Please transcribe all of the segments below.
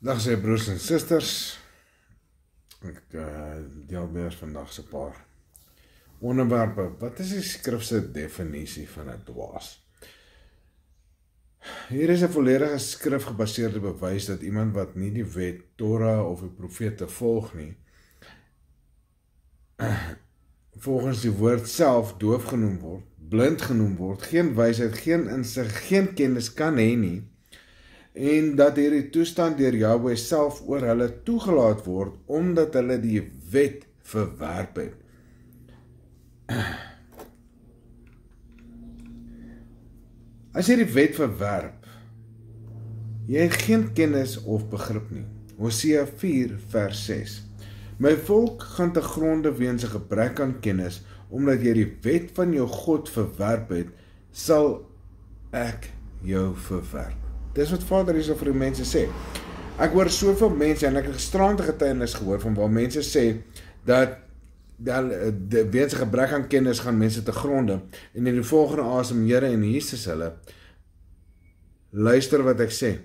Dag sê broers en susters, ek deel weer vandag se paar onderwerpe. Wat is die skrifse definisie van 'n dwaas? Hier is 'n volledige skrifgebaseerde bewys dat iemand wat nie die wet, Torah of die profete volg nie, volgens die woord self doof genoem word, blind genoem word, geen wysheid, geen insig, geen kennis kan hê nie, en dat hierdie toestand deur Jahwe self oor hulle toegelaat word, omdat hulle die wet verwerp het. As jy die wet verwerp, jy het geen kennis of begrip nie. Hosea 4 vers 6. My volk gaan te gronde weens 'n gebrek aan kennis, omdat jy die wet van jou God verwerp het, sal ek jou verwerp. Dis wat Vader hierso vir die mense sê. Ek hoor soveel mense, en ek het gisterande getuienis gehoor van waar mense sê dat weens 'n gebrek aan kennis gaan mense te gronde, en in die volgende asem Here en Jesus hulle, luister wat ek sê.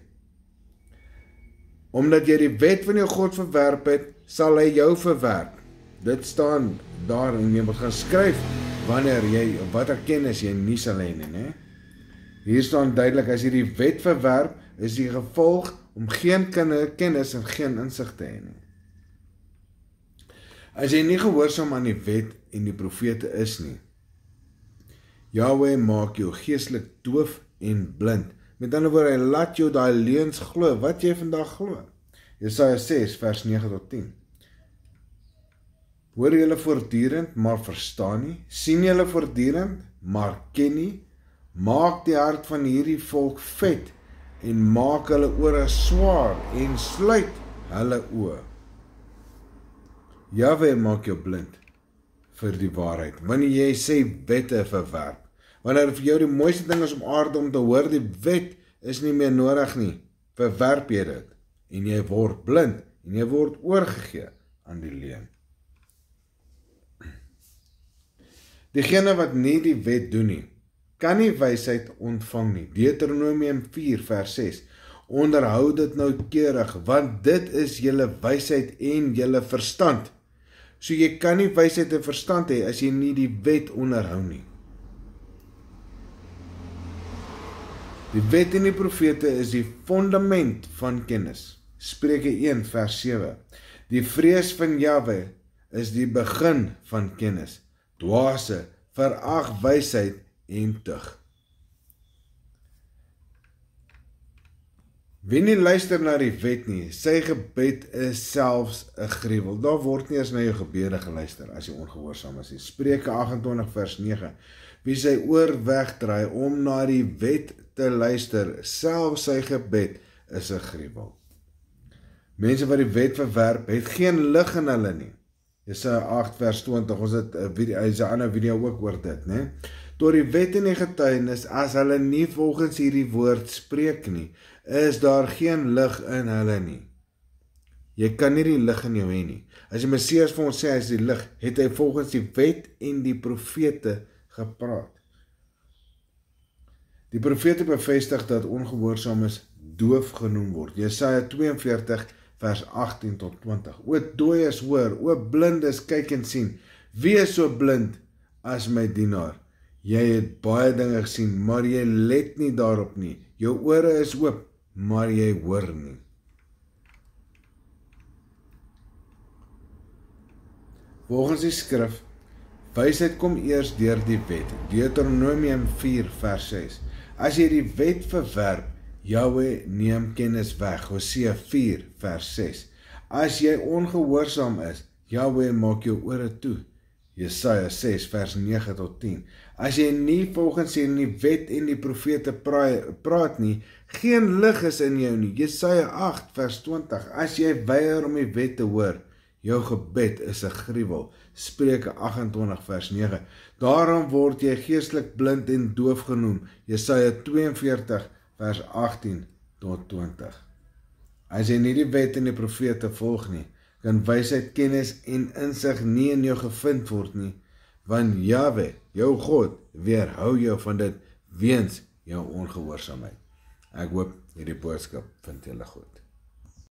Omdat jy die wet van jou God verwerp het, sal hy jou verwerp. Dit staan daar en jy moet gaan skryf wanneer jy, watter kennis jy nie sal hê nie, né? Hier staan duidelik, as jy die wet verwerp, is die gevolg om geen kennis en geen insig te hê nie. As jy nie gehoorsaam aan die wet en die profete is nie, Jahwe maak jou geestelik doof en blind. Met ander woorde, hy laat jou daai leuns glo, wat jy vandag glo. Jesaja 6 vers 9 tot 10. Hoor julle voortdurend, maar verstaan nie? Sien julle voortdurend, maar ken nie? Maak die hart van hierdie volk vet en maak hulle ore swaar en sluit hulle oë. Jahwe maak jou blind vir die waarheid. Wanneer jy sê wette verwerp, wanneer vir jou die mooiste ding is om aarde om te hoor, die wet is nie meer nodig nie, verwerp jy dit en jy word blind en jy word oorgegee aan die leuen. Diegene wat nie die wet doen nie, kan nie wysheid ontvang nie. Deuteronomium 4 vers 6. Onderhou dit noukeurig, want dit is julle wysheid en julle verstand. So jy kan nie wysheid en verstand hê as jy nie die wet onderhou nie. Die wet en die profete is die fundament van kennis. Spreuke 1 vers 7. Die vrees van Jahwe is die begin van kennis. Dwaase verag wysheid en tug. Wie nie luister na die wet nie, sy gebed is selfs 'n gruwel. Daar word nie eens na jou gebede geluister as jy ongehoorsaam is nie. Spreuke 28 vers 9. Wie sy oor wegdraai om na die wet te luister, selfs sy gebed is 'n gruwel. Mense wat die wet verwerp, het geen lig in hulle nie. Jesaja 8 vers 20, ons het 'n ander video ook oor dit, né? Door die wet en die getuienis, as hulle nie volgens hierdie woord spreek nie, is daar geen lig in hulle nie. Jy kan nie die lig in jou hê nie. As die Messias vir ons sê hy is die lig, het hy volgens die wet en die profete gepraat. Die profete bevestig dat ongehoorsaames doof genoem word. Jesaja 42 vers 18 tot 20. O dooies hoor, o blindes kyk en sien. Wie is so blind as my dienaar? Jy het baie dinge gesien, maar jy let nie daarop nie. Jou ore is oop, maar jy hoor nie. Volgens die skrif, wysheid kom eers deur die wet. Deuteronomium 4 vers 6. As jy die wet verwerp, Jahwe neem kennis weg. Hosea 4 vers 6. As jy ongehoorsaam is, Jahwe maak jou ore toe. Jesaja 6 vers 9 tot 10. As jy nie volgens die wet en die profete praat nie, geen lig is in jou nie. Jesaja 8 vers 20. As jy weier om die wet te hoor, jou gebed is 'n gruwel. Spreuke 28 vers 9. Daarom word jy geestelik blind en doof genoem. Jesaja 42 vers 18 tot 20. As jy nie die wet en die profete volg nie, kan wysheid, kennis en insig nie in jou gevind word nie, want Jahwe, jou God, weerhou jou van dit weens jou ongehoorsaamheid. Ek hoop hierdie boodskap vind julle goed.